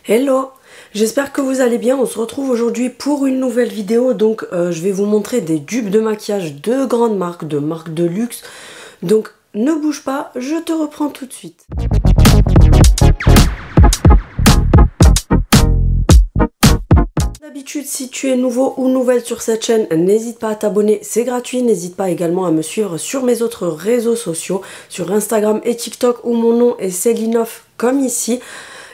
Hello, j'espère que vous allez bien. On se retrouve aujourd'hui pour une nouvelle vidéo. Donc je vais vous montrer des dupes de maquillage de grandes marques, de marques de luxe. Donc ne bouge pas, je te reprends tout de suite. D'habitude, si tu es nouveau ou nouvelle sur cette chaîne, n'hésite pas à t'abonner, c'est gratuit. N'hésite pas également à me suivre sur mes autres réseaux sociaux, sur Instagram et TikTok où mon nom est Célinov comme ici.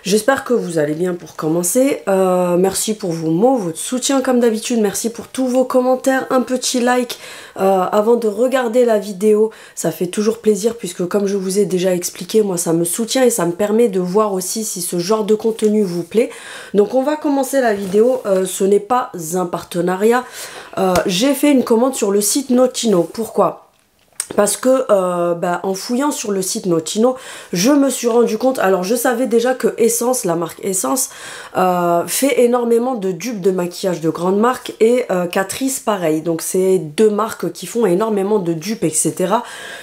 J'espère que vous allez bien pour commencer. Merci pour vos mots, votre soutien comme d'habitude. Merci pour tous vos commentaires, un petit like avant de regarder la vidéo. Ça fait toujours plaisir puisque comme je vous ai déjà expliqué, moi ça me soutient et ça me permet de voir aussi si ce genre de contenu vous plaît. Donc on va commencer la vidéo. Ce n'est pas un partenariat. J'ai fait une commande sur le site Notino. Pourquoi ? Parce que en fouillant sur le site Notino, je me suis rendu compte, alors je savais déjà que Essence, la marque Essence, fait énormément de dupes de maquillage de grandes marques et Catrice pareil. Donc c'est deux marques qui font énormément de dupes, etc.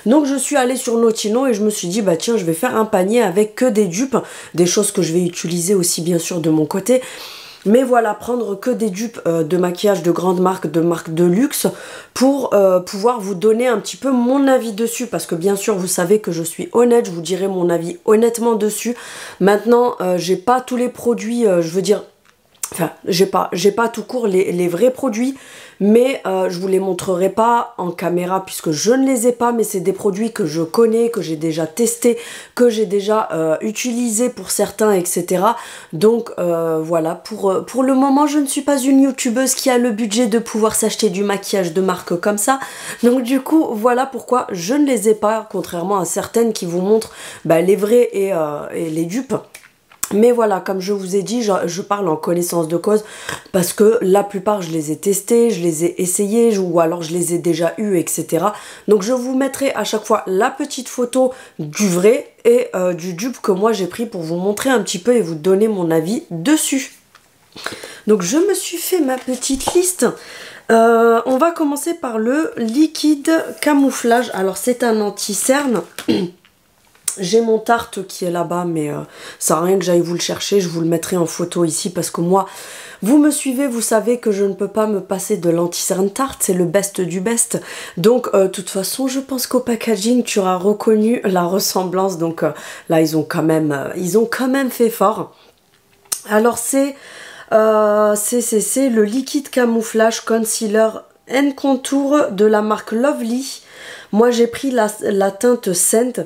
Donc je suis allée sur Notino et je me suis dit, bah tiens, je vais faire un panier avec que des dupes, des choses que je vais utiliser aussi bien sûr de mon côté. Mais voilà, prendre que des dupes de maquillage de grandes marques de luxe pour pouvoir vous donner un petit peu mon avis dessus. Parce que bien sûr, vous savez que je suis honnête, je vous dirai mon avis honnêtement dessus. Maintenant, j'ai pas tous les produits, je veux dire... Enfin, j'ai pas tout court les vrais produits, mais je vous les montrerai pas en caméra puisque je ne les ai pas, mais c'est des produits que je connais, que j'ai déjà testé, que j'ai déjà utilisé pour certains, etc. Donc voilà, pour le moment, je ne suis pas une youtubeuse qui a le budget de pouvoir s'acheter du maquillage de marque comme ça. Donc du coup, voilà pourquoi je ne les ai pas, contrairement à certaines qui vous montrent les vrais et les dupes. Mais voilà, comme je vous ai dit, je parle en connaissance de cause parce que la plupart, je les ai testés, je les ai essayés ou alors je les ai déjà eus, etc. Donc je vous mettrai à chaque fois la petite photo du vrai et du dupe que moi j'ai pris pour vous montrer un petit peu et vous donner mon avis dessus. Donc je me suis fait ma petite liste. On va commencer par le liquide camouflage. Alors c'est un anti-cerne. J'ai mon Tarte qui est là-bas, mais ça sert à rien que j'aille vous le chercher. Je vous le mettrai en photo ici parce que moi, vous me suivez, vous savez que je ne peux pas me passer de l'anti-cerne Tarte. C'est le best du best. Donc, de toute façon, je pense qu'au packaging, tu auras reconnu la ressemblance. Donc là, ils ont quand même fait fort. Alors, c'est le liquide camouflage concealer and contour de la marque Lovely. Moi, j'ai pris la teinte Scent.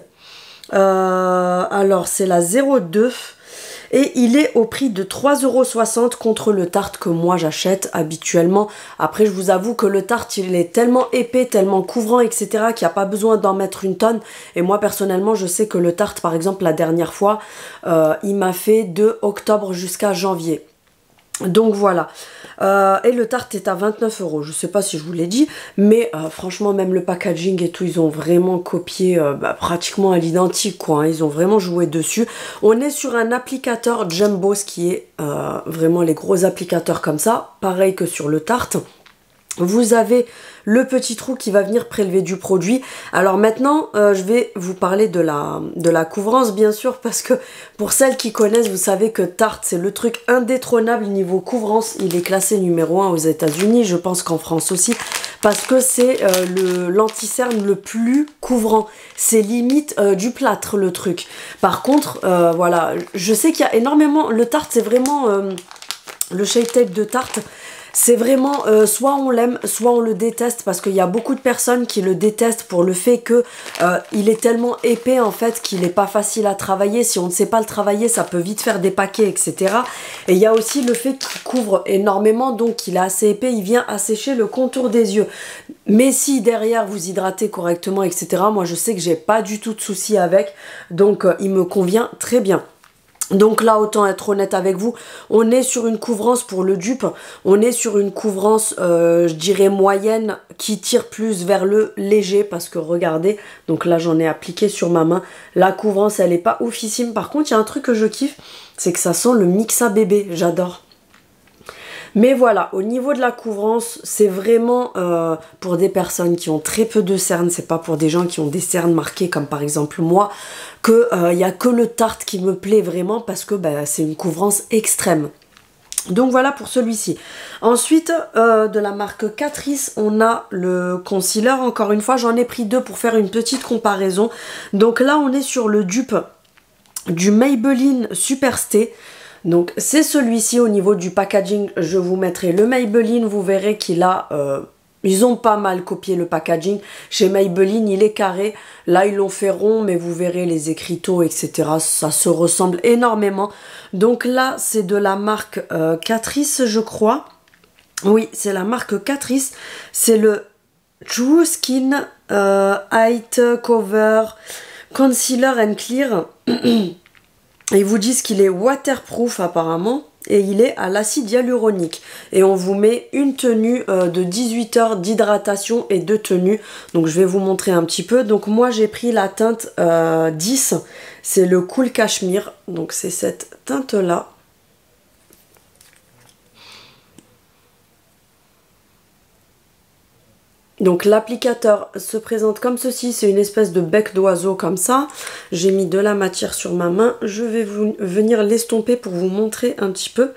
Alors c'est la 02 et il est au prix de 3,60 € contre le Tarte que moi j'achète habituellement. Après je vous avoue que le Tarte il est tellement épais, tellement couvrant, etc. qu'il n'y a pas besoin d'en mettre une tonne. Et moi personnellement je sais que le Tarte par exemple la dernière fois il m'a fait de octobre jusqu'à janvier. Donc voilà, et le Tarte est à 29 €, je sais pas si je vous l'ai dit, mais franchement même le packaging et tout, ils ont vraiment copié pratiquement à l'identique quoi, hein, ils ont vraiment joué dessus. On est sur un applicateur Jumbo, ce qui est vraiment les gros applicateurs comme ça, pareil que sur le Tarte. Vous avez le petit trou qui va venir prélever du produit. Alors maintenant, je vais vous parler de la couvrance, bien sûr, parce que pour celles qui connaissent, vous savez que Tarte, c'est le truc indétrônable niveau couvrance. Il est classé numéro 1 aux États-Unis, je pense qu'en France aussi, parce que c'est l'anti-cerne le plus couvrant. C'est limite du plâtre, le truc. Par contre, voilà, je sais qu'il y a énormément... Le Tarte, c'est vraiment... le Shape Tape de Tarte... C'est vraiment, soit on l'aime, soit on le déteste, parce qu'il y a beaucoup de personnes qui le détestent pour le fait que il est tellement épais en fait qu'il n'est pas facile à travailler. Si on ne sait pas le travailler, ça peut vite faire des paquets, etc. Et il y a aussi le fait qu'il couvre énormément, donc il est assez épais, il vient assécher le contour des yeux. Mais si derrière vous hydratez correctement, etc., moi je sais que j'ai pas du tout de soucis avec, donc il me convient très bien. Donc là, autant être honnête avec vous, on est sur une couvrance pour le dupe, on est sur une couvrance, je dirais moyenne, qui tire plus vers le léger, parce que regardez, donc là j'en ai appliqué sur ma main, la couvrance elle est pas oufissime. Par contre, il y a un truc que je kiffe, c'est que ça sent le Mixa bébé, j'adore. Mais voilà, au niveau de la couvrance, c'est vraiment pour des personnes qui ont très peu de cernes, c'est pas pour des gens qui ont des cernes marquées comme par exemple moi, que y a que le Tarte qui me plaît vraiment parce que bah, c'est une couvrance extrême. Donc voilà pour celui-ci. Ensuite, de la marque Catrice, on a le concealer. Encore une fois, j'en ai pris deux pour faire une petite comparaison. Donc là, on est sur le dupe du Maybelline Superstay. Donc c'est celui-ci. Au niveau du packaging, je vous mettrai le Maybelline. Vous verrez qu'il a... ils ont pas mal copié le packaging. Chez Maybelline, il est carré. Là, ils l'ont fait rond, mais vous verrez les écriteaux, etc. Ça se ressemble énormément. Donc là, c'est de la marque Catrice, je crois. Oui, c'est la marque Catrice. C'est le True Skin Height Cover Concealer and Clear. Ils vous disent qu'il est waterproof apparemment. Et il est à l'acide hyaluronique. Et on vous met une tenue de 18 heures d'hydratation et de tenue. Donc je vais vous montrer un petit peu. Donc moi j'ai pris la teinte 10. C'est le Cool Cashmere. Donc c'est cette teinte là. Donc l'applicateur se présente comme ceci, c'est une espèce de bec d'oiseau comme ça. J'ai mis de la matière sur ma main, je vais venir l'estomper pour vous montrer un petit peu.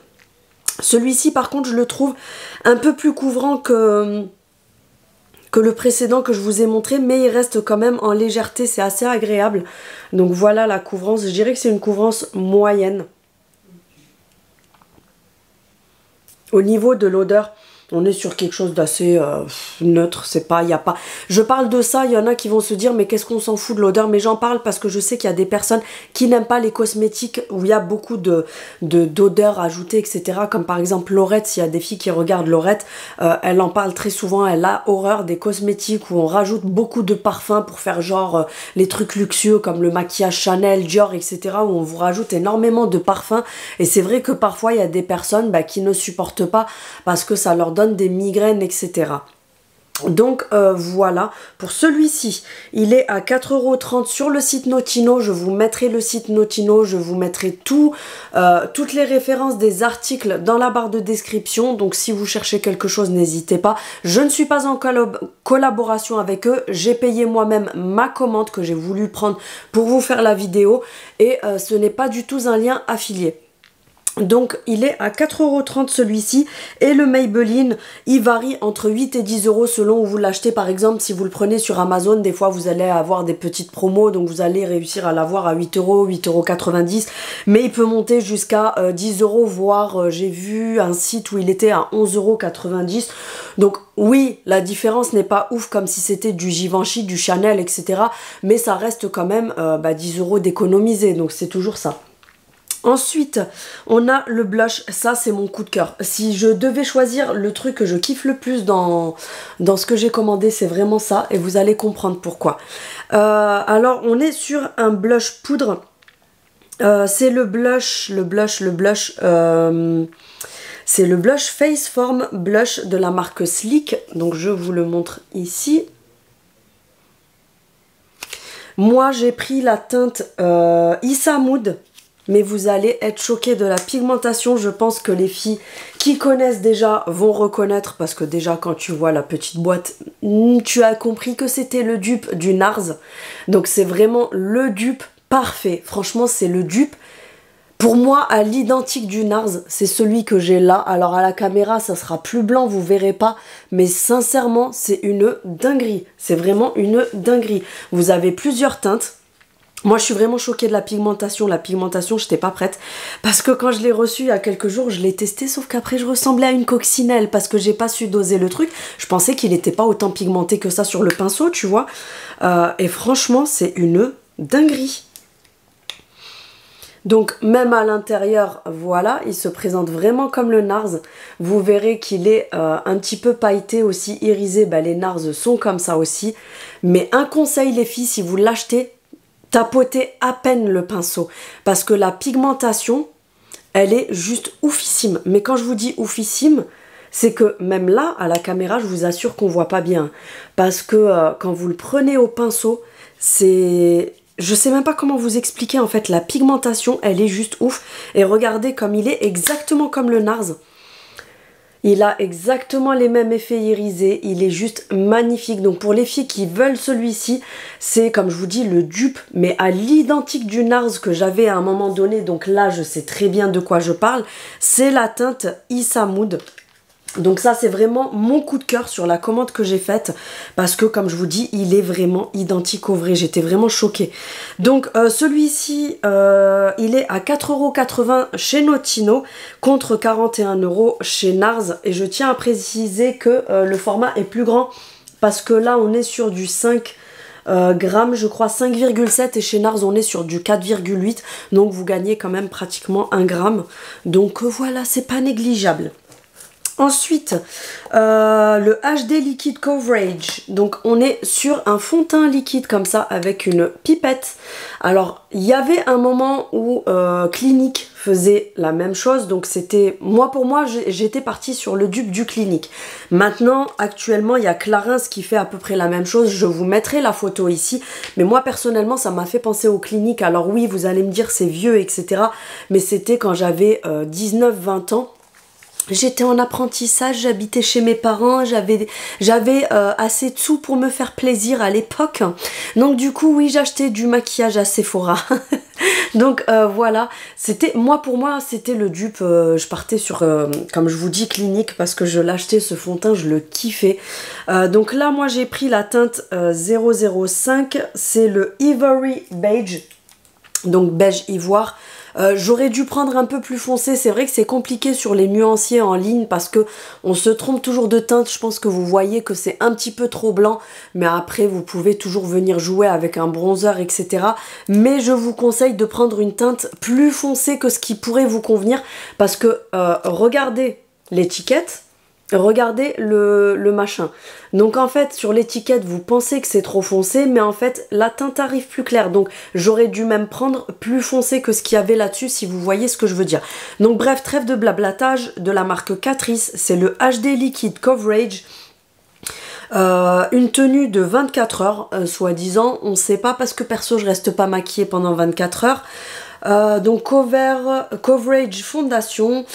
Celui-ci par contre je le trouve un peu plus couvrant que le précédent que je vous ai montré, mais il reste quand même en légèreté, c'est assez agréable. Donc voilà la couvrance, je dirais que c'est une couvrance moyenne. Au niveau de l'odeur, on est sur quelque chose d'assez neutre, c'est pas, il y a pas... Je parle de ça, il y en a qui vont se dire mais qu'est-ce qu'on s'en fout de l'odeur, mais j'en parle parce que je sais qu'il y a des personnes qui n'aiment pas les cosmétiques où il y a beaucoup d'odeurs ajoutées, etc. Comme par exemple Laurette, s'il y a des filles qui regardent Laurette, elle en parle très souvent, elle a horreur des cosmétiques où on rajoute beaucoup de parfums pour faire genre les trucs luxueux comme le maquillage Chanel, Dior, etc. où on vous rajoute énormément de parfums et c'est vrai que parfois il y a des personnes qui ne supportent pas parce que ça leur donne des migraines, etc. Donc voilà, pour celui-ci, il est à 4,30 € sur le site Notino. Je vous mettrai le site Notino, je vous mettrai toutes les références des articles dans la barre de description. Donc si vous cherchez quelque chose, n'hésitez pas. Je ne suis pas en collaboration avec eux. J'ai payé moi-même ma commande que j'ai voulu prendre pour vous faire la vidéo. Et ce n'est pas du tout un lien affilié. Donc il est à 4,30 € celui-ci et le Maybelline il varie entre 8 et 10 € selon où vous l'achetez. Par exemple si vous le prenez sur Amazon, des fois vous allez avoir des petites promos, donc vous allez réussir à l'avoir à 8 €, 8,90 €, mais il peut monter jusqu'à 10 €, voire j'ai vu un site où il était à 11,90 €. Donc oui, la différence n'est pas ouf comme si c'était du Givenchy, du Chanel, etc. mais ça reste quand même 10 € d'économiser, donc c'est toujours ça. Ensuite, on a le blush, ça c'est mon coup de cœur. Si je devais choisir le truc que je kiffe le plus dans ce que j'ai commandé, c'est vraiment ça et vous allez comprendre pourquoi. Alors, on est sur un blush poudre. C'est le blush, c'est le blush Face Form Blush de la marque Sleek. Donc je vous le montre ici. Moi j'ai pris la teinte Issa Mood. Mais vous allez être choqués de la pigmentation. Je pense que les filles qui connaissent déjà vont reconnaître. Parce que déjà quand tu vois la petite boîte, tu as compris que c'était le dupe du NARS. Donc c'est vraiment le dupe parfait. Franchement c'est le dupe. Pour moi à l'identique du NARS, c'est celui que j'ai là. Alors à la caméra ça sera plus blanc, vous verrez pas. Mais sincèrement c'est une dinguerie. C'est vraiment une dinguerie. Vous avez plusieurs teintes. Moi, je suis vraiment choquée de la pigmentation. La pigmentation, j'étais pas prête. Parce que quand je l'ai reçu il y a quelques jours, je l'ai testé. Sauf qu'après, je ressemblais à une coccinelle. Parce que j'ai pas su doser le truc. Je pensais qu'il n'était pas autant pigmenté que ça sur le pinceau, tu vois. Et franchement, c'est une dinguerie. Donc, même à l'intérieur, voilà, il se présente vraiment comme le NARS. Vous verrez qu'il est un petit peu pailleté aussi, irisé. Les NARS sont comme ça aussi. Mais un conseil, les filles, si vous l'achetez, tapotez à peine le pinceau parce que la pigmentation elle est juste oufissime. Mais quand je vous dis oufissime, c'est que même là à la caméra je vous assure qu'on voit pas bien parce que quand vous le prenez au pinceau, c'est... Je sais même pas comment vous expliquer en fait, la pigmentation elle est juste ouf. Et regardez comme il est exactement comme le NARS. Il a exactement les mêmes effets irisés, il est juste magnifique. Donc pour les filles qui veulent celui-ci, c'est comme je vous dis le dupe, mais à l'identique du NARS que j'avais à un moment donné. Donc là je sais très bien de quoi je parle. C'est la teinte Issa Mood. Donc ça c'est vraiment mon coup de cœur sur la commande que j'ai faite parce que comme je vous dis il est vraiment identique au vrai, j'étais vraiment choquée. Donc celui-ci il est à 4,80 € chez Notino contre 41 € chez NARS et je tiens à préciser que le format est plus grand parce que là on est sur du 5 grammes je crois, 5,7 et chez NARS on est sur du 4,8 donc vous gagnez quand même pratiquement 1 gramme donc voilà, c'est pas négligeable. Ensuite, le HD Liquid Coverage. Donc, on est sur un fond de teint liquide comme ça avec une pipette. Alors, il y avait un moment où Clinique faisait la même chose. Donc, c'était... pour moi, j'étais partie sur le dupe du Clinique. Maintenant, actuellement, il y a Clarins qui fait à peu près la même chose. Je vous mettrai la photo ici. Mais moi, personnellement, ça m'a fait penser au Clinique. Alors oui, vous allez me dire c'est vieux, etc. Mais c'était quand j'avais 19-20 ans. J'étais en apprentissage, j'habitais chez mes parents, j'avais assez de sous pour me faire plaisir à l'époque. Donc du coup, oui, j'achetais du maquillage à Sephora. Donc voilà, pour moi, c'était le dupe. Je partais sur, comme je vous dis, Clinique parce que je l'achetais ce fond de teint, je le kiffais. Donc là, moi, j'ai pris la teinte 005, c'est le Ivory Beige, donc beige ivoire. J'aurais dû prendre un peu plus foncé, c'est vrai que c'est compliqué sur les nuanciers en ligne parce que on se trompe toujours de teinte, je pense que vous voyez que c'est un petit peu trop blanc, mais après vous pouvez toujours venir jouer avec un bronzer, etc. Mais je vous conseille de prendre une teinte plus foncée que ce qui pourrait vous convenir parce que regardez l'étiquette. Regardez le machin. Donc en fait sur l'étiquette vous pensez que c'est trop foncé mais en fait la teinte arrive plus claire. Donc j'aurais dû même prendre plus foncé que ce qu'il y avait là-dessus si vous voyez ce que je veux dire. Donc bref, trêve de blablatage, de la marque Catrice. C'est le HD Liquid Coverage. Une tenue de 24 heures soi-disant. On sait pas parce que perso je reste pas maquillée pendant 24 heures. Donc coverage fondation.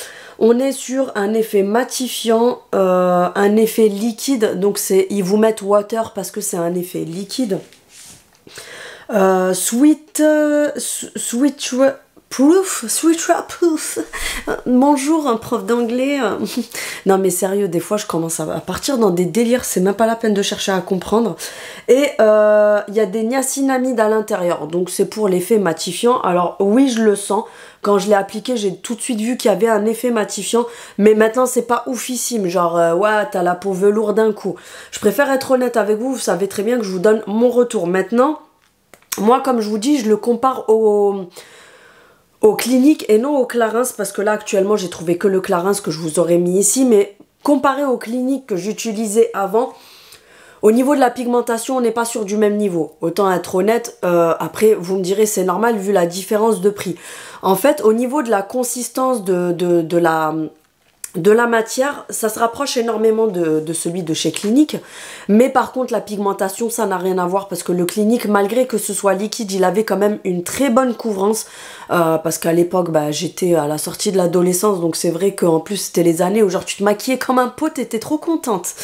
On est sur un effet matifiant, un effet liquide, donc ils vous mettent water parce que c'est un effet liquide. Sweet proof. Bonjour, un prof d'anglais. Non mais sérieux, des fois je commence à partir dans des délires, c'est même pas la peine de chercher à comprendre. Et il y a des niacinamides à l'intérieur, donc c'est pour l'effet matifiant. Alors oui, je le sens. Quand je l'ai appliqué, j'ai tout de suite vu qu'il y avait un effet matifiant. Mais maintenant, c'est pas oufissime. Genre, ouais, t'as la peau velours d'un coup. Je préfère être honnête avec vous. Vous savez très bien que je vous donne mon retour. Maintenant, moi, comme je vous dis, je le compare au Clinique et non au Clarins. Parce que là, actuellement, j'ai trouvé que le Clarins que je vous aurais mis ici. Mais comparé au Clinique que j'utilisais avant... Au niveau de la pigmentation, on n'est pas sur du même niveau. Autant être honnête, après vous me direz c'est normal vu la différence de prix. En fait, au niveau de la consistance de la matière, ça se rapproche énormément de celui de chez Clinique. Mais par contre, la pigmentation, ça n'a rien à voir parce que le Clinique, malgré que ce soit liquide, il avait quand même une très bonne couvrance. Parce qu'à l'époque, j'étais à la sortie de l'adolescence, donc c'est vrai qu'en plus, c'était les années où genre tu te maquillais comme un pot, t'étais trop contente.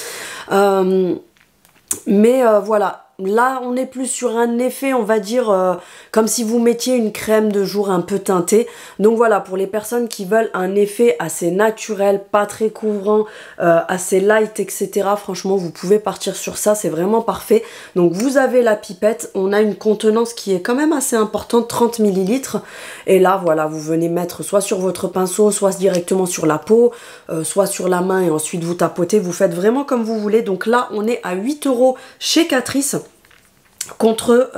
Mais voilà, là on est plus sur un effet, on va dire, comme si vous mettiez une crème de jour un peu teintée. Donc voilà, pour les personnes qui veulent un effet assez naturel, pas très couvrant, assez light, etc. Franchement, vous pouvez partir sur ça, c'est vraiment parfait. Donc vous avez la pipette, on a une contenance qui est quand même assez importante, 30 ml. Et là, voilà, vous venez mettre soit sur votre pinceau, soit directement sur la peau, soit sur la main et ensuite vous tapotez. Vous faites vraiment comme vous voulez. Donc là, on est à 8 € chez Catrice contre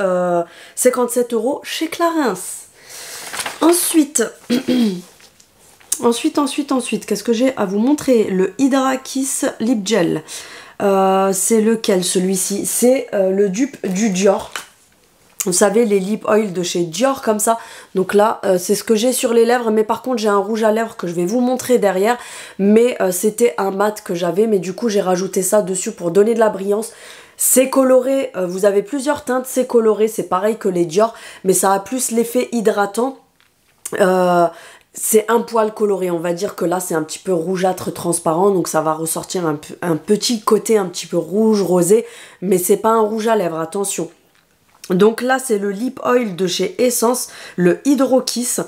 57 € chez Clarins. Ensuite, qu'est-ce que j'ai à vous montrer? Le Hydra Kiss Lip Gel. C'est lequel celui-ci? C'est le dupe du Dior. Vous savez, les lip oil de chez Dior comme ça. Donc là, c'est ce que j'ai sur les lèvres. Mais par contre, j'ai un rouge à lèvres que je vais vous montrer derrière. Mais c'était un mat que j'avais. Mais du coup, j'ai rajouté ça dessus pour donner de la brillance. C'est coloré. Vous avez plusieurs teintes. C'est coloré. C'est pareil que les Dior. Mais ça a plus l'effet hydratant. c'est un poil coloré. On va dire que là, c'est un petit peu rougeâtre transparent. Donc, ça va ressortir un petit côté un petit peu rouge, rosé. Mais c'est pas un rouge à lèvres, attention. Donc là, c'est le Lip Oil de chez Essence, le Hydro Kiss.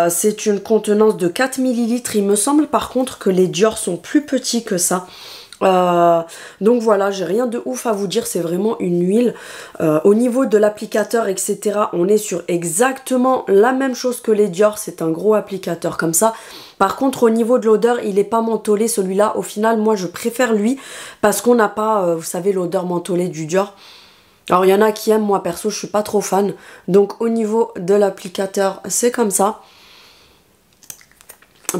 C'est une contenance de 4 ml. Il me semble par contre que les Dior sont plus petits que ça. Donc voilà, j'ai rien de ouf à vous dire, c'est vraiment une huile. Au niveau de l'applicateur, etc., on est sur exactement la même chose que les Dior. C'est un gros applicateur comme ça. Par contre, au niveau de l'odeur, il n'est pas mentholé celui-là. Au final, moi, je préfère lui parce qu'on n'a pas, vous savez, l'odeur mentholée du Dior. Alors il y en a qui aiment, moi perso je suis pas trop fan. Donc au niveau de l'applicateur c'est comme ça.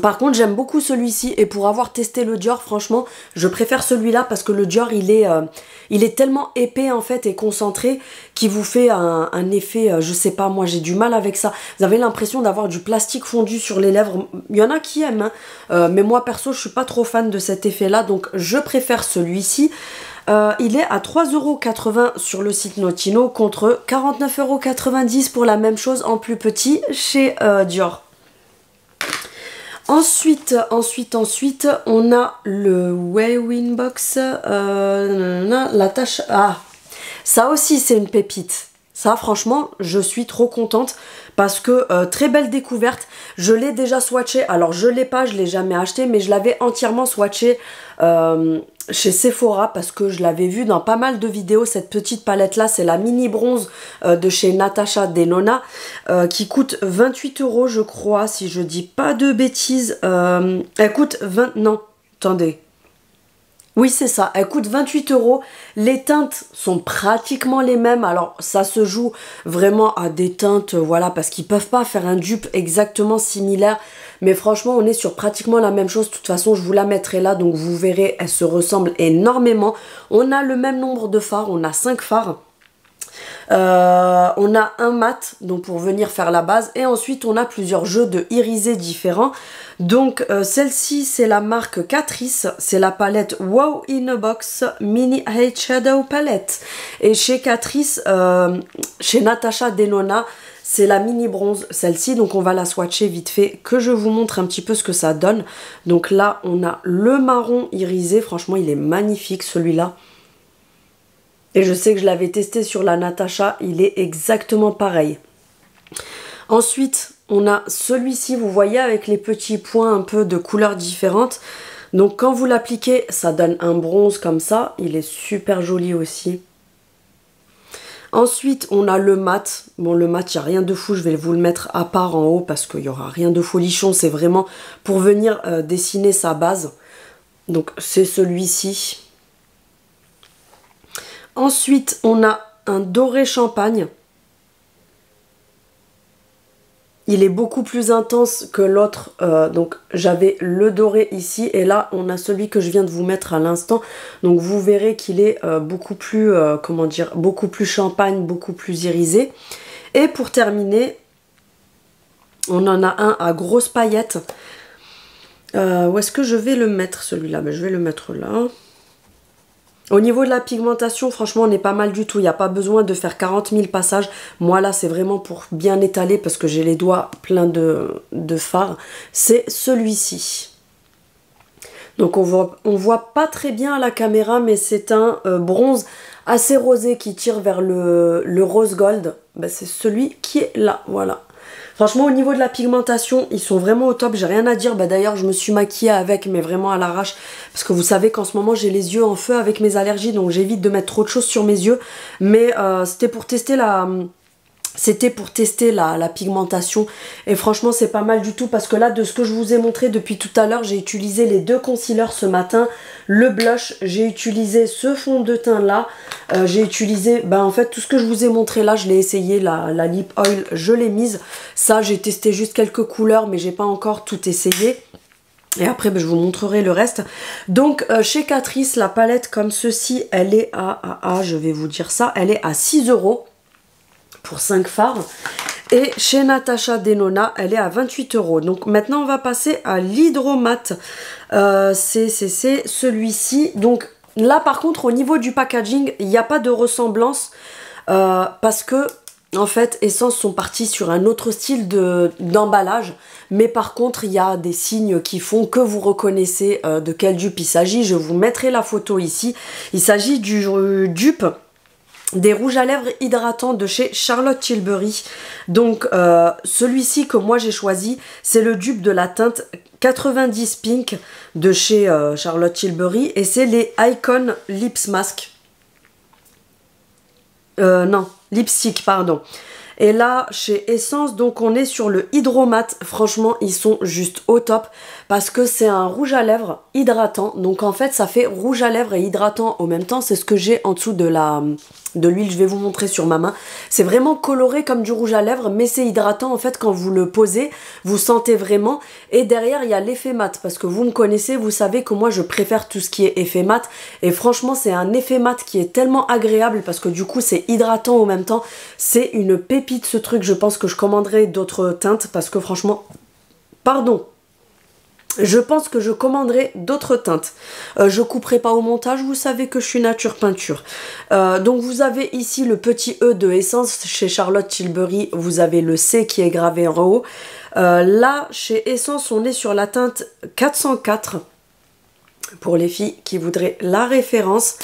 Par contre j'aime beaucoup celui-ci et pour avoir testé le Dior franchement je préfère celui-là parce que le Dior il est tellement épais en fait et concentré qu'il vous fait un effet, je sais pas, moi j'ai du mal avec ça. Vous avez l'impression d'avoir du plastique fondu sur les lèvres. Il y en a qui aiment hein. Mais moi perso je suis pas trop fan de cet effet là donc je préfère celui-ci. Il est à 3,80 € sur le site Notino contre 49,90 € pour la même chose en plus petit chez Dior. Ensuite, on a le Waywind Box, la tâche. Ah, ça aussi c'est une pépite. Ça franchement, je suis trop contente parce que très belle découverte. Je l'ai déjà swatché. Alors je l'ai pas, je l'ai jamais acheté, mais je l'avais entièrement swatché chez Sephora parce que je l'avais vu dans pas mal de vidéos. Cette petite palette là, c'est la mini bronze de chez Natasha Denona qui coûte 28 € je crois, si je dis pas de bêtises. Elle coûte 20... Non, attendez. Oui, c'est ça. Elle coûte 28 €. Les teintes sont pratiquement les mêmes. Alors, ça se joue vraiment à des teintes, voilà, parce qu'ils peuvent pas faire un dupe exactement similaire. Mais franchement, on est sur pratiquement la même chose. De toute façon, je vous la mettrai là, donc vous verrez, elles se ressemblent énormément. On a le même nombre de fards. On a 5 fards. On a un mat donc pour venir faire la base et ensuite on a plusieurs jeux de irisés différents. Donc celle-ci c'est la marque Catrice, c'est la palette Wow in a Box Mini Eyeshadow Palette et chez Catrice, chez Natasha Denona c'est la mini bronze celle-ci, donc on va la swatcher vite fait que je vous montre un petit peu ce que ça donne. Donc là on a le marron irisé, franchement il est magnifique celui-là. Et je sais que je l'avais testé sur la Natasha, il est exactement pareil. Ensuite, on a celui-ci, vous voyez, avec les petits points un peu de couleurs différentes. Donc quand vous l'appliquez, ça donne un bronze comme ça. Il est super joli aussi. Ensuite, on a le mat. Bon, le mat, il n'y a rien de fou. Je vais vous le mettre à part en haut parce qu'il n'y aura rien de folichon. C'est vraiment pour venir dessiner sa base. Donc c'est celui-ci. Ensuite, on a un doré champagne. Il est beaucoup plus intense que l'autre. Donc, j'avais le doré ici. Et là, on a celui que je viens de vous mettre à l'instant. Donc, vous verrez qu'il est beaucoup plus, comment dire, beaucoup plus champagne, beaucoup plus irisé. Et pour terminer, on en a un à grosses paillettes. Où est-ce que je vais le mettre, celui-là? Ben, je vais le mettre là. Au niveau de la pigmentation, franchement, on est pas mal du tout. Il n'y a pas besoin de faire 40 000 passages. Moi, là, c'est vraiment pour bien étaler parce que j'ai les doigts pleins de fard. C'est celui-ci. Donc, on voit pas très bien à la caméra, mais c'est un bronze assez rosé qui tire vers le rose gold. Ben, c'est celui qui est là, voilà. Franchement, au niveau de la pigmentation, ils sont vraiment au top. J'ai rien à dire. Bah, d'ailleurs, je me suis maquillée avec, mais vraiment à l'arrache. Parce que vous savez qu'en ce moment, j'ai les yeux en feu avec mes allergies. Donc, j'évite de mettre trop de choses sur mes yeux. Mais c'était pour tester la pigmentation. Et franchement, c'est pas mal du tout. Parce que là, de ce que je vous ai montré depuis tout à l'heure, j'ai utilisé les deux concealers ce matin. Le blush, j'ai utilisé ce fond de teint là. J'ai utilisé, en fait, tout ce que je vous ai montré là, je l'ai essayé. La lip oil, je l'ai mise. Ça, j'ai testé juste quelques couleurs, mais j'ai pas encore tout essayé. Et après, je vous montrerai le reste. Donc, chez Catrice, la palette comme ceci, elle est je vais vous dire ça, elle est à 6 € pour 5 fards. Et chez Natasha Denona, elle est à 28 €. Donc maintenant, on va passer à l'hydromat. C'est celui-ci. Donc là, par contre, au niveau du packaging, il n'y a pas de ressemblance parce que en fait, Essence sont partis sur un autre style d'emballage. Mais par contre, il y a des signes qui font que vous reconnaissez de quel dupe il s'agit. Je vous mettrai la photo ici. Il s'agit du dupe des rouges à lèvres hydratants de chez Charlotte Tilbury. Donc, celui-ci que moi j'ai choisi, c'est le dupe de la teinte 90 Pink de chez Charlotte Tilbury. Et c'est les Icon Lips Mask. Non, lipstick, pardon. Et là, chez Essence, donc on est sur le Hydromat. Franchement, ils sont juste au top parce que c'est un rouge à lèvres hydratant. Donc en fait, ça fait rouge à lèvres et hydratant en même temps. C'est ce que j'ai en dessous de l'huile. Je vais vous montrer sur ma main. C'est vraiment coloré comme du rouge à lèvres, mais c'est hydratant. En fait, quand vous le posez, vous sentez vraiment. Et derrière, il y a l'effet mat. Parce que vous me connaissez, vous savez que moi, je préfère tout ce qui est effet mat. Et franchement, c'est un effet mat qui est tellement agréable parce que du coup, c'est hydratant en même temps. C'est une pépite ce truc. Je pense que je commanderai d'autres teintes parce que franchement, pardon, je pense que je commanderai d'autres teintes. Je couperai pas au montage, vous savez que je suis nature peinture. Donc vous avez ici le petit E de Essence chez Charlotte Tilbury. Vous avez le C qui est gravé en haut. Là, chez Essence, on est sur la teinte 404 pour les filles qui voudraient la référence.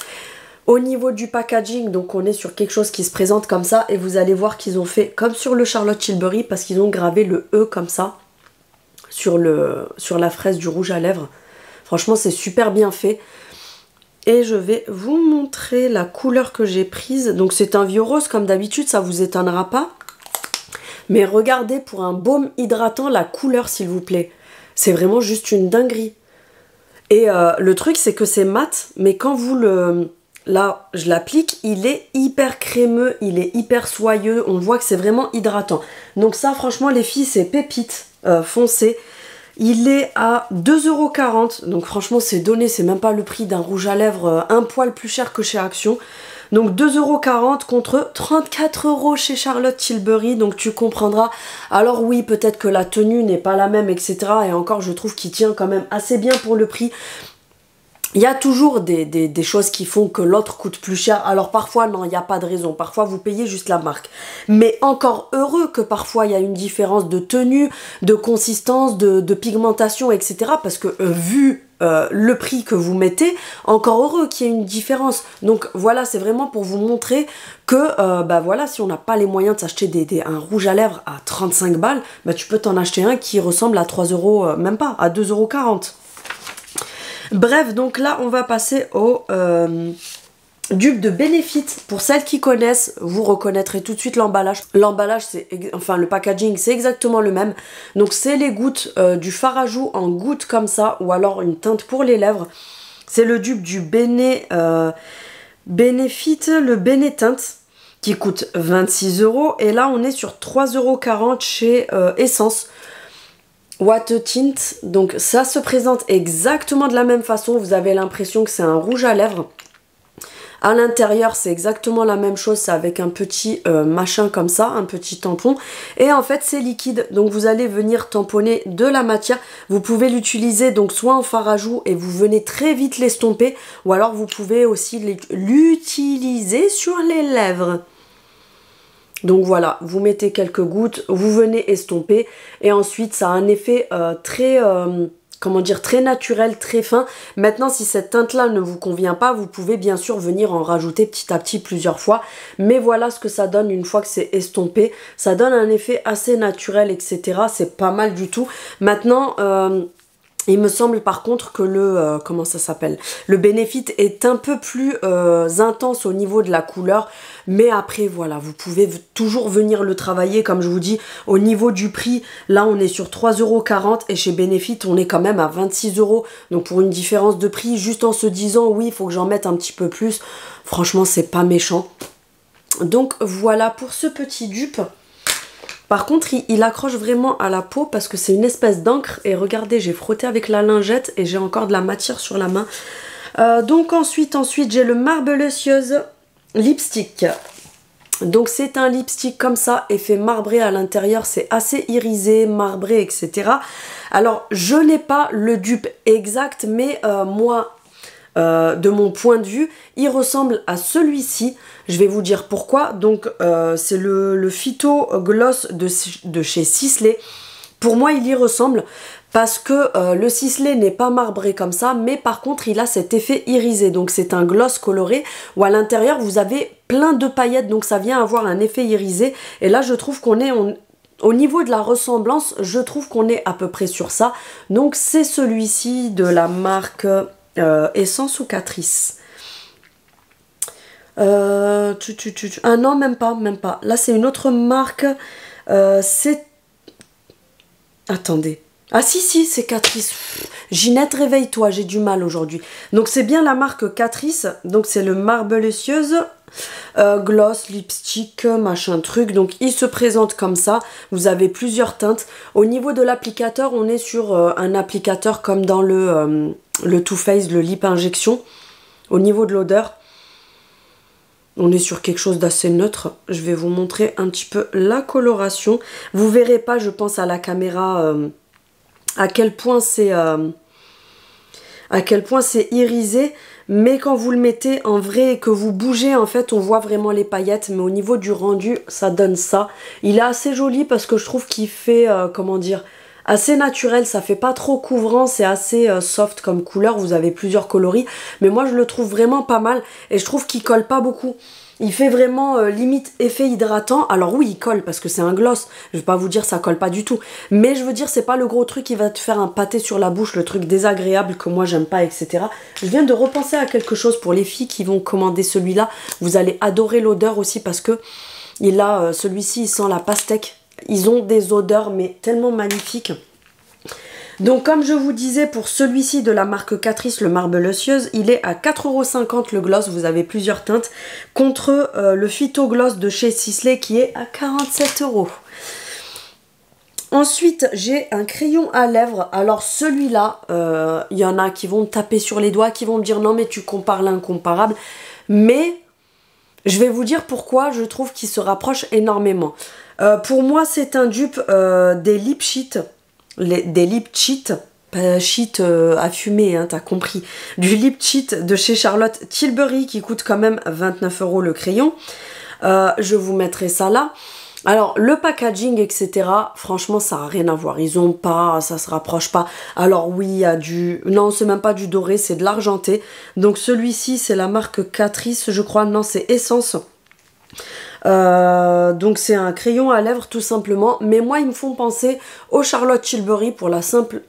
Au niveau du packaging, donc on est sur quelque chose qui se présente comme ça et vous allez voir qu'ils ont fait comme sur le Charlotte Tilbury parce qu'ils ont gravé le E comme ça sur la fraise du rouge à lèvres. Franchement, c'est super bien fait. Et je vais vous montrer la couleur que j'ai prise. Donc c'est un vieux rose comme d'habitude, ça vous étonnera pas. Mais regardez pour un baume hydratant la couleur s'il vous plaît. C'est vraiment juste une dinguerie. Et le truc c'est que c'est mat, mais quand vous le... Là, je l'applique, il est hyper crémeux, il est hyper soyeux, on voit que c'est vraiment hydratant. Donc ça, franchement, les filles, c'est pépite foncé. Il est à 2,40 €, donc franchement, c'est donné, c'est même pas le prix d'un rouge à lèvres un poil plus cher que chez Action. Donc 2,40 € contre 34 € chez Charlotte Tilbury, donc tu comprendras. Alors oui, peut-être que la tenue n'est pas la même, etc. Et encore, je trouve qu'il tient quand même assez bien pour le prix. Il y a toujours des choses qui font que l'autre coûte plus cher. Alors parfois, non, il n'y a pas de raison. Parfois, vous payez juste la marque. Mais encore heureux que parfois, il y a une différence de tenue, de consistance, de pigmentation, etc. Parce que vu le prix que vous mettez, encore heureux qu'il y ait une différence. Donc voilà, c'est vraiment pour vous montrer que, bah voilà, si on n'a pas les moyens de s'acheter un rouge à lèvres à 35 balles, bah tu peux t'en acheter un qui ressemble à 3 €, même pas, à 2,40 €. Bref, donc là, on va passer au dupe de Benefit. Pour celles qui connaissent, vous reconnaîtrez tout de suite l'emballage. L'emballage, enfin le packaging, c'est exactement le même. Donc c'est les gouttes du fard à joues en gouttes comme ça, ou alors une teinte pour les lèvres. C'est le dupe du Benefit, le Benetint, qui coûte 26 €. Et là, on est sur 3,40 € chez Essence. What a Tint, donc ça se présente exactement de la même façon, vous avez l'impression que c'est un rouge à lèvres. À l'intérieur, c'est exactement la même chose, c'est avec un petit machin comme ça, un petit tampon. Et en fait, c'est liquide, donc vous allez venir tamponner de la matière. Vous pouvez l'utiliser donc soit en fard à joues et vous venez très vite l'estomper, ou alors vous pouvez aussi l'utiliser sur les lèvres. Donc voilà, vous mettez quelques gouttes, vous venez estomper et ensuite ça a un effet très, comment dire, très naturel, très fin. Maintenant, si cette teinte-là ne vous convient pas, vous pouvez bien sûr venir en rajouter petit à petit plusieurs fois. Mais voilà ce que ça donne une fois que c'est estompé. Ça donne un effet assez naturel, etc. C'est pas mal du tout. Maintenant... il me semble par contre que le, comment ça s'appelle, le Benefit est un peu plus intense au niveau de la couleur. Mais après voilà, vous pouvez toujours venir le travailler comme je vous dis. Au niveau du prix, là on est sur 3,40 € et chez Benefit on est quand même à 26 €. Donc pour une différence de prix, juste en se disant oui il faut que j'en mette un petit peu plus, franchement c'est pas méchant. Donc voilà pour ce petit dupe. Par contre, il accroche vraiment à la peau parce que c'est une espèce d'encre. Et regardez, j'ai frotté avec la lingette et j'ai encore de la matière sur la main. Donc ensuite j'ai le Marbelicieuse lipstick. Donc c'est un lipstick comme ça, effet marbré à l'intérieur. C'est assez irisé, marbré, etc. Alors, je n'ai pas le dupe exact, mais moi... de mon point de vue, il ressemble à celui-ci. Je vais vous dire pourquoi. Donc c'est le Phyto Gloss de chez Sisley. Pour moi, il y ressemble parce que le Sisley n'est pas marbré comme ça, mais par contre, il a cet effet irisé. Donc c'est un gloss coloré où à l'intérieur, vous avez plein de paillettes, donc ça vient avoir un effet irisé. Et là, je trouve qu'on est... Au niveau de la ressemblance, je trouve qu'on est à peu près sur ça. Donc c'est celui-ci de la marque Essence ou Catrice. Ah non, même pas. Là, c'est une autre marque. C'est... Attendez. Ah si, c'est Catrice. Ginette, réveille-toi, j'ai du mal aujourd'hui. Donc c'est bien la marque Catrice. Donc c'est le Marbleusieuse gloss, lipstick, machin truc. Donc il se présente comme ça. Vous avez plusieurs teintes. Au niveau de l'applicateur, on est sur un applicateur comme dans le Too Faced, le lip injection. Au niveau de l'odeur, on est sur quelque chose d'assez neutre. Je vais vous montrer un petit peu la coloration. Vous verrez pas, je pense, à la caméra à quel point c'est irisé. Mais quand vous le mettez en vrai et que vous bougez, en fait, on voit vraiment les paillettes. Mais au niveau du rendu, ça donne ça. Il est assez joli parce que je trouve qu'il fait, comment dire, assez naturel. Ça fait pas trop couvrant, c'est assez soft comme couleur. Vous avez plusieurs coloris. Mais moi, je le trouve vraiment pas mal. Et je trouve qu'il colle pas beaucoup. Il fait vraiment limite effet hydratant. Alors oui, il colle parce que c'est un gloss. Je vais pas vous dire ça colle pas du tout. Mais je veux dire, c'est pas le gros truc qui va te faire un pâté sur la bouche, le truc désagréable que moi j'aime pas, etc. Je viens de repenser à quelque chose pour les filles qui vont commander celui-là. Vous allez adorer l'odeur aussi parce que celui-ci, il sent la pastèque. Ils ont des odeurs mais tellement magnifiques. Donc comme je vous disais, pour celui-ci de la marque Catrice, le Marbleusieuse, il est à 4,50 € le gloss, vous avez plusieurs teintes, contre le Phyto Gloss de chez Sisley qui est à 47 €. Ensuite, j'ai un crayon à lèvres. Alors celui-là, il y en a qui vont me taper sur les doigts, qui vont me dire non mais tu compares l'incomparable. Mais je vais vous dire pourquoi je trouve qu'il se rapproche énormément. Pour moi, c'est un dupe des lip sheets. Des lip cheat, pas cheat à fumer, hein, t'as compris, du lip cheat de chez Charlotte Tilbury qui coûte quand même 29 € le crayon. Je vous mettrai ça là. Alors le packaging, etc., franchement ça n'a rien à voir, ils ont pas, ça se rapproche pas. Alors oui, il y a du, non c'est même pas du doré, c'est de l'argenté. Donc celui-ci c'est la marque Catrice, je crois, non c'est Essence. Donc c'est un crayon à lèvres tout simplement, mais moi ils me font penser au Charlotte Tilbury pour la simple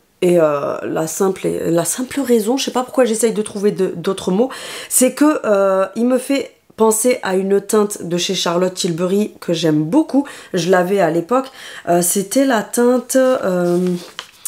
raison, je sais pas pourquoi j'essaye de trouver d'autres mots, c'est que il me fait penser à une teinte de chez Charlotte Tilbury que j'aime beaucoup, je l'avais à l'époque, c'était la teinte...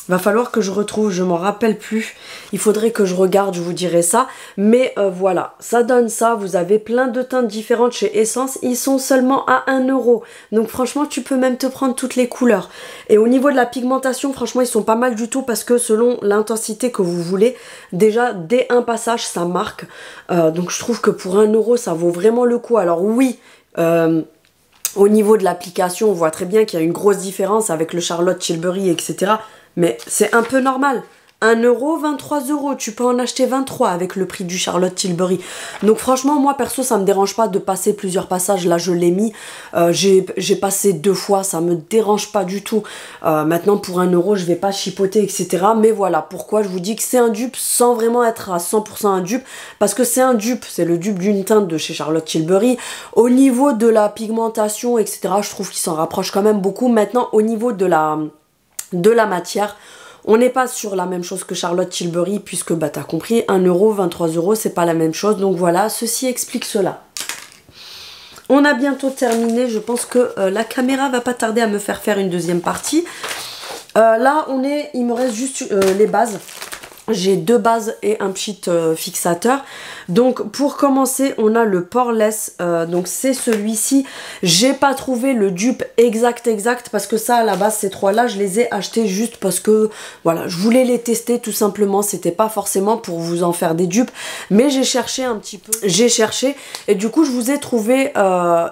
va falloir que je retrouve, je m'en rappelle plus. Il faudrait que je regarde, je vous dirai ça. Mais voilà, ça donne ça. Vous avez plein de teintes différentes chez Essence. Ils sont seulement à 1 €. Donc franchement, tu peux même te prendre toutes les couleurs. Et au niveau de la pigmentation, franchement, ils sont pas mal du tout parce que selon l'intensité que vous voulez, déjà, dès un passage, ça marque. Donc je trouve que pour 1 €, ça vaut vraiment le coup. Alors oui... au niveau de l'application, on voit très bien qu'il y a une grosse différence avec le Charlotte Tilbury, etc. Mais c'est un peu normal. 1 €, 23 €. Tu peux en acheter 23 avec le prix du Charlotte Tilbury. Donc franchement, moi perso, ça me dérange pas de passer plusieurs passages. Là, je l'ai mis. J'ai passé 2 fois. Ça me dérange pas du tout. Maintenant, pour 1 €, je vais pas chipoter, etc. Mais voilà, pourquoi je vous dis que c'est un dupe sans vraiment être à 100% un dupe. Parce que c'est un dupe. C'est le dupe d'une teinte de chez Charlotte Tilbury. Au niveau de la pigmentation, etc., je trouve qu'il s'en rapproche quand même beaucoup. Maintenant, au niveau de la matière, on n'est pas sur la même chose que Charlotte Tilbury puisque bah t'as compris, 1 €, 23 € c'est pas la même chose, donc voilà, ceci explique cela. On a bientôt terminé, je pense que la caméra va pas tarder à me faire une deuxième partie. Là il me reste juste les bases. J'ai 2 bases et un petit fixateur. Donc pour commencer, on a le Poreless. Donc c'est celui-ci. J'ai pas trouvé le dupe exact parce que ça à la base ces 3 là je les ai achetés juste parce que voilà, je voulais les tester tout simplement. C'était pas forcément pour vous en faire des dupes, mais j'ai cherché un petit peu. J'ai cherché et du coup je vous ai trouvé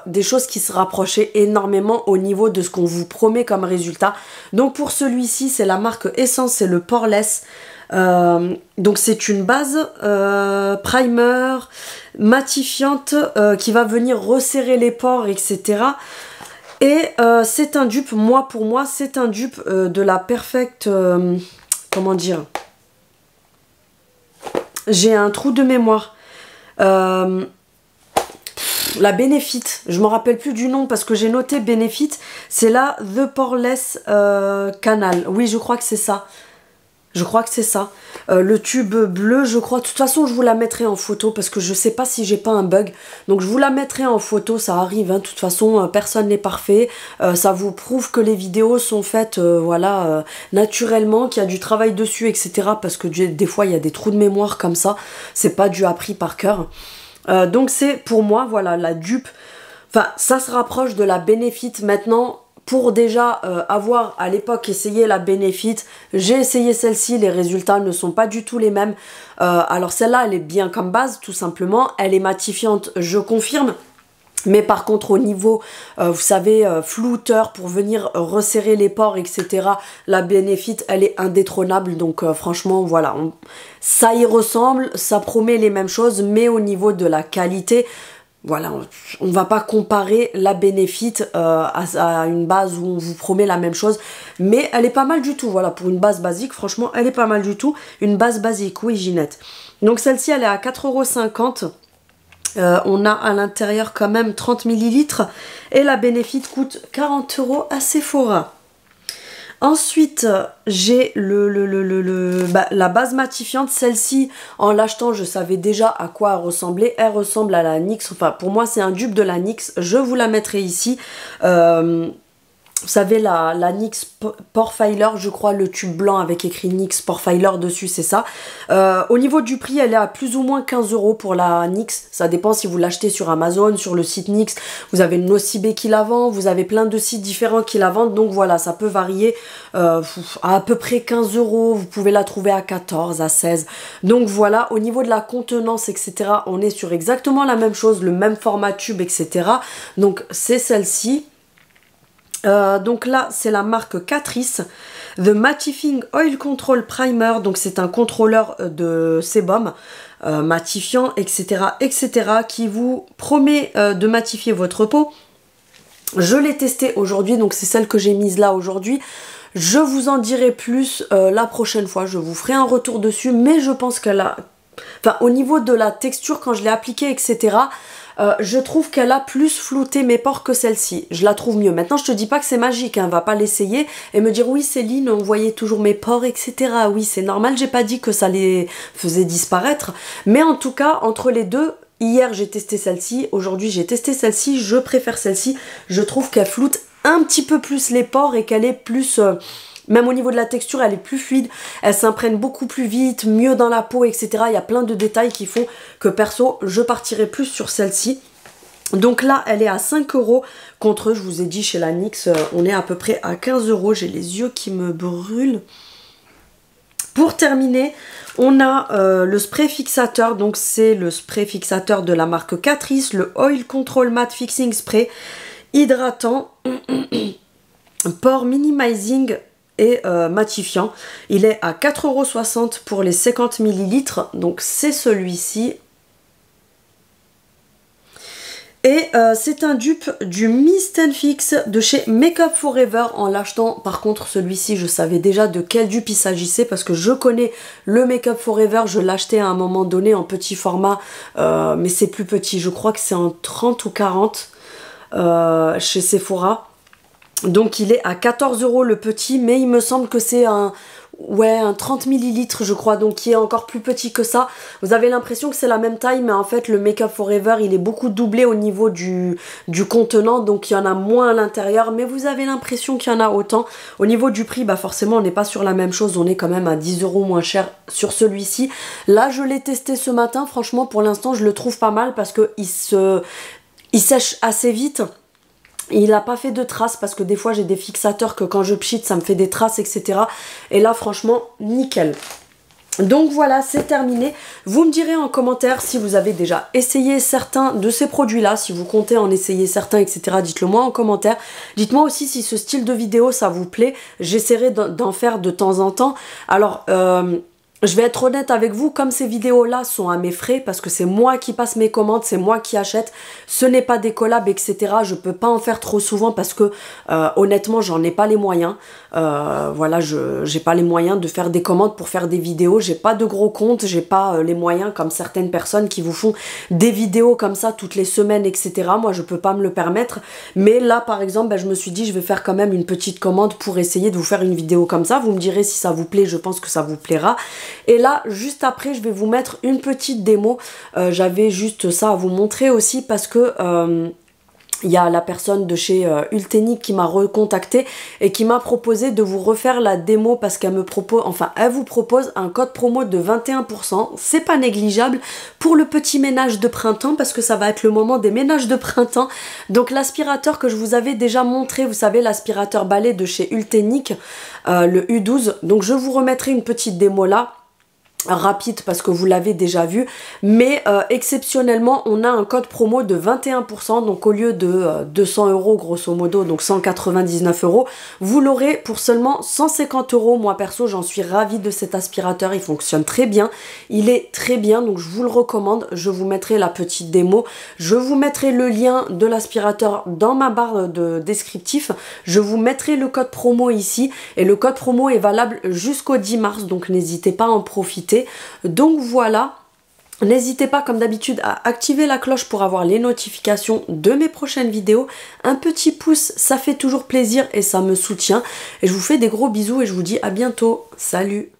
des choses qui se rapprochaient énormément au niveau de ce qu'on vous promet comme résultat. Donc pour celui-ci c'est la marque Essence, c'est le Poreless. Donc c'est une base primer matifiante qui va venir resserrer les pores, etc. Et c'est un dupe, pour moi, c'est un dupe de la Perfect... comment dire? J'ai un trou de mémoire. La Benefit, je me rappelle plus du nom parce que j'ai noté Benefit. C'est là The Poreless Canal. Oui, je crois que c'est ça. Je crois que c'est ça. Le tube bleu, je crois. De toute façon, je vous la mettrai en photo parce que je sais pas si j'ai pas un bug. Donc, je vous la mettrai en photo. Ça arrive, hein. De toute façon, personne n'est parfait. Ça vous prouve que les vidéos sont faites, voilà, naturellement, qu'il y a du travail dessus, etc. Parce que des fois, il y a des trous de mémoire comme ça. C'est pas du appris par cœur. Donc, c'est pour moi, voilà, la dupe. Enfin, ça se rapproche de la Benefit maintenant. Pour déjà avoir à l'époque essayé la Benefit, j'ai essayé celle-ci, les résultats ne sont pas du tout les mêmes. Alors celle-là, elle est bien comme base, tout simplement. Elle est matifiante, je confirme. Mais par contre, au niveau, vous savez, flouteur pour venir resserrer les pores, etc., la Benefit, elle est indétrônable. Donc franchement, voilà, ça y ressemble, ça promet les mêmes choses, mais au niveau de la qualité... Voilà, on ne va pas comparer la Benefit à une base où on vous promet la même chose. Mais elle est pas mal du tout. Voilà, pour une base basique, franchement, elle est pas mal du tout. Une base basique, oui, Ginette. Donc celle-ci, elle est à 4,50 €. On a à l'intérieur quand même 30 ml. Et la Benefit coûte 40 € à Sephora. Ensuite, j'ai la base matifiante. Celle-ci, en l'achetant, je savais déjà à quoi elle ressemblait. Elle ressemble à la NYX. Enfin, pour moi, c'est un dupe de la NYX. Je vous la mettrai ici. Vous savez, la NYX Porefiler, je crois, le tube blanc avec écrit NYX Porefiler dessus, c'est ça. Au niveau du prix, elle est à plus ou moins 15 € pour la NYX. Ça dépend si vous l'achetez sur Amazon, sur le site NYX. Vous avez Nocibé qui la vend, vous avez plein de sites différents qui la vendent. Donc voilà, ça peut varier à peu près 15 €. Vous pouvez la trouver à 14, à 16. Donc voilà, au niveau de la contenance, etc., on est sur exactement la même chose, le même format tube, etc. Donc c'est celle-ci. Donc là, c'est la marque Catrice, The Mattifying Oil Control Primer. Donc c'est un contrôleur de sébum matifiant, etc., etc., qui vous promet de matifier votre peau. Je l'ai testé aujourd'hui, donc c'est celle que j'ai mise là aujourd'hui. Je vous en dirai plus la prochaine fois. Je vous ferai un retour dessus, mais je pense qu'elle a... Enfin, au niveau de la texture, quand je l'ai appliquée, etc., je trouve qu'elle a plus flouté mes pores que celle-ci. Je la trouve mieux. Maintenant, je te dis pas que c'est magique, hein, va pas l'essayer et me dire oui Céline, on voyait toujours mes pores, etc. Oui, c'est normal, j'ai pas dit que ça les faisait disparaître. Mais en tout cas, entre les deux, hier j'ai testé celle-ci, aujourd'hui j'ai testé celle-ci, je préfère celle-ci. Je trouve qu'elle floute un petit peu plus les pores et qu'elle est plus... même au niveau de la texture, elle est plus fluide, elle s'imprègne beaucoup plus vite, mieux dans la peau, etc. Il y a plein de détails qui font que perso, je partirai plus sur celle-ci. Donc là, elle est à 5 € contre, je vous ai dit, chez la NYX, on est à peu près à 15 €. J'ai les yeux qui me brûlent. Pour terminer, on a le spray fixateur. Donc c'est le spray fixateur de la marque Catrice, le Oil Control Matte Fixing Spray hydratant, pore minimizing et matifiant. Il est à 4,60 € pour les 50 ml. Donc c'est celui-ci. Et c'est un dupe du Mist & Fix de chez Makeup Forever. En l'achetant, par contre, celui-ci, je savais déjà de quel dupe il s'agissait parce que je connais le Makeup Forever. Je l'achetais à un moment donné en petit format, mais c'est plus petit. Je crois que c'est en 30 ou 40 chez Sephora. Donc il est à 14 € le petit, mais il me semble que c'est un 30 ml je crois, donc qui est encore plus petit que ça. Vous avez l'impression que c'est la même taille, mais en fait le Makeup Forever il est beaucoup doublé au niveau du contenant, donc il y en a moins à l'intérieur, mais vous avez l'impression qu'il y en a autant. Au niveau du prix, bah forcément on n'est pas sur la même chose, on est quand même à 10 € moins cher sur celui-ci. Là je l'ai testé ce matin, franchement pour l'instant je le trouve pas mal parce que il sèche assez vite. Il n'a pas fait de traces parce que des fois j'ai des fixateurs que quand je pchite ça me fait des traces, etc. Et là franchement nickel. Donc voilà, c'est terminé. Vous me direz en commentaire si vous avez déjà essayé certains de ces produits là, si vous comptez en essayer certains, etc. Dites-le moi en commentaire. Dites-moi aussi si ce style de vidéo ça vous plaît. J'essaierai d'en faire de temps en temps. Alors Je vais être honnête avec vous, comme ces vidéos-là sont à mes frais, parce que c'est moi qui passe mes commandes, c'est moi qui achète, ce n'est pas des collabs, etc. Je peux pas en faire trop souvent parce que honnêtement, j'en ai pas les moyens. Voilà, j'ai pas les moyens de faire des commandes pour faire des vidéos. J'ai pas de gros comptes, j'ai pas les moyens comme certaines personnes qui vous font des vidéos comme ça toutes les semaines, etc. Moi, je peux pas me le permettre. Mais là, par exemple, ben, je me suis dit, je vais faire quand même une petite commande pour essayer de vous faire une vidéo comme ça. Vous me direz si ça vous plaît, je pense que ça vous plaira. Et là, juste après, je vais vous mettre une petite démo. J'avais juste ça à vous montrer aussi parce que il y a la personne de chez Ultenic qui m'a recontacté et qui m'a proposé de vous refaire la démo parce qu'elle me propose, enfin elle vous propose un code promo de 21%. C'est pas négligeable pour le petit ménage de printemps parce que ça va être le moment des ménages de printemps. Donc l'aspirateur que je vous avais déjà montré, vous savez, l'aspirateur balai de chez Ultenic, le U12. Donc je vous remettrai une petite démo là. Rapide parce que vous l'avez déjà vu, mais exceptionnellement on a un code promo de 21%, donc au lieu de 200 € grosso modo, donc 199 €, vous l'aurez pour seulement 150 €. Moi perso j'en suis ravie de cet aspirateur, il fonctionne très bien, il est très bien, donc je vous le recommande. Je vous mettrai la petite démo, je vous mettrai le lien de l'aspirateur dans ma barre de descriptif, je vous mettrai le code promo ici, et le code promo est valable jusqu'au 10 mars, donc n'hésitez pas à en profiter. Donc voilà, n'hésitez pas comme d'habitude à activer la cloche pour avoir les notifications de mes prochaines vidéos. Un petit pouce, ça fait toujours plaisir et ça me soutient. Et je vous fais des gros bisous et je vous dis à bientôt. Salut!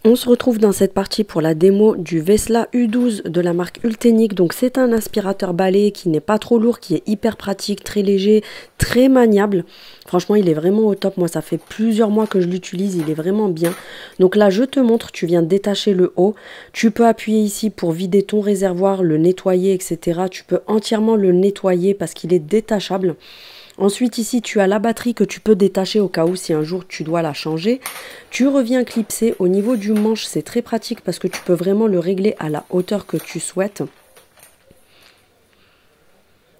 On se retrouve dans cette partie pour la démo du Vesla U12 de la marque Ultenic. Donc c'est un aspirateur balai qui n'est pas trop lourd, qui est hyper pratique, très léger, très maniable. Franchement, il est vraiment au top. Moi, ça fait plusieurs mois que je l'utilise, il est vraiment bien. Donc là, je te montre, tu viens détacher le haut. Tu peux appuyer ici pour vider ton réservoir, le nettoyer, etc. Tu peux entièrement le nettoyer parce qu'il est détachable. Ensuite ici tu as la batterie que tu peux détacher au cas où si un jour tu dois la changer. Tu reviens clipser au niveau du manche, c'est très pratique parce que tu peux vraiment le régler à la hauteur que tu souhaites.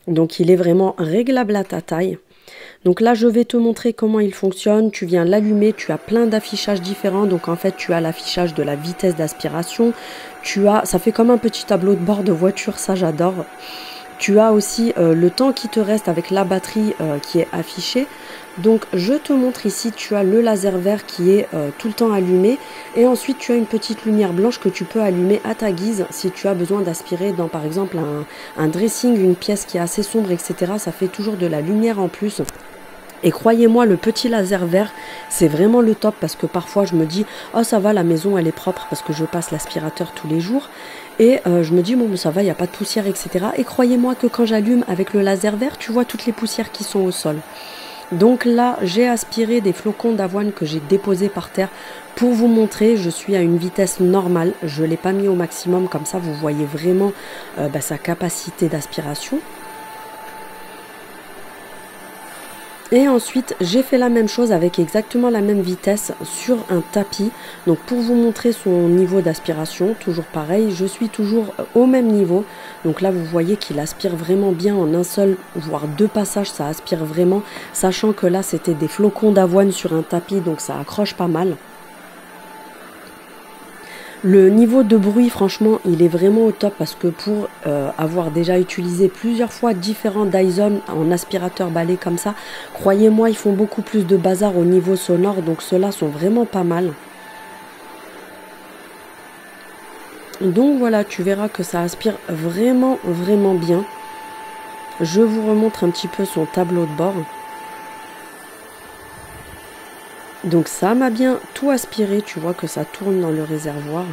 Donc il est vraiment réglable à ta taille. Donc là je vais te montrer comment il fonctionne. Tu viens l'allumer, tu as plein d'affichages différents. Donc en fait tu as l'affichage de la vitesse d'aspiration. Ça fait comme un petit tableau de bord de voiture, ça j'adore. Tu as aussi le temps qui te reste avec la batterie qui est affichée. Donc je te montre ici, tu as le laser vert qui est tout le temps allumé. Et ensuite tu as une petite lumière blanche que tu peux allumer à ta guise si tu as besoin d'aspirer dans par exemple un dressing, une pièce qui est assez sombre, etc. Ça fait toujours de la lumière en plus. Et croyez-moi, le petit laser vert, c'est vraiment le top parce que parfois je me dis « Oh ça va, la maison elle est propre parce que je passe l'aspirateur tous les jours. » Et je me dis « Bon ça va, il n'y a pas de poussière, etc. » Et croyez-moi que quand j'allume avec le laser vert, tu vois toutes les poussières qui sont au sol. Donc là, j'ai aspiré des flocons d'avoine que j'ai déposés par terre pour vous montrer. Je suis à une vitesse normale, je ne l'ai pas mis au maximum, comme ça vous voyez vraiment sa capacité d'aspiration. Et ensuite, j'ai fait la même chose avec exactement la même vitesse sur un tapis. Donc pour vous montrer son niveau d'aspiration, toujours pareil, je suis toujours au même niveau. Donc là, vous voyez qu'il aspire vraiment bien en un seul, voire deux passages, ça aspire vraiment. Sachant que là, c'était des flocons d'avoine sur un tapis, donc ça accroche pas mal. Le niveau de bruit, franchement, il est vraiment au top parce que pour avoir déjà utilisé plusieurs fois différents Dyson en aspirateur balai comme ça, croyez-moi, ils font beaucoup plus de bazar au niveau sonore, donc ceux-là sont vraiment pas mal. Donc voilà, tu verras que ça aspire vraiment, vraiment bien. Je vous remontre un petit peu son tableau de bord. Donc ça m'a bien tout aspiré, tu vois que ça tourne dans le réservoir.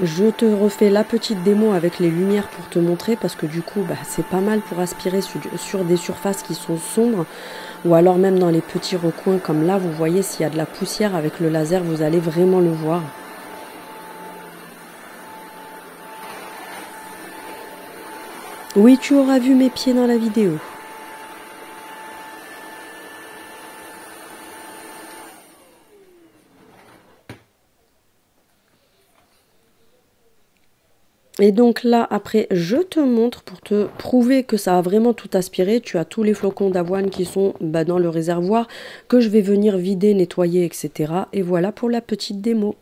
Je te refais la petite démo avec les lumières pour te montrer parce que du coup c'est pas mal pour aspirer sur des surfaces qui sont sombres ou alors même dans les petits recoins comme là, vous voyez s'il y a de la poussière avec le laser, vous allez vraiment le voir. Oui, tu auras vu mes pieds dans la vidéo. Et donc là, après, je te montre pour te prouver que ça a vraiment tout aspiré. Tu as tous les flocons d'avoine qui sont dans le réservoir, que je vais venir vider, nettoyer, etc. Et voilà pour la petite démo.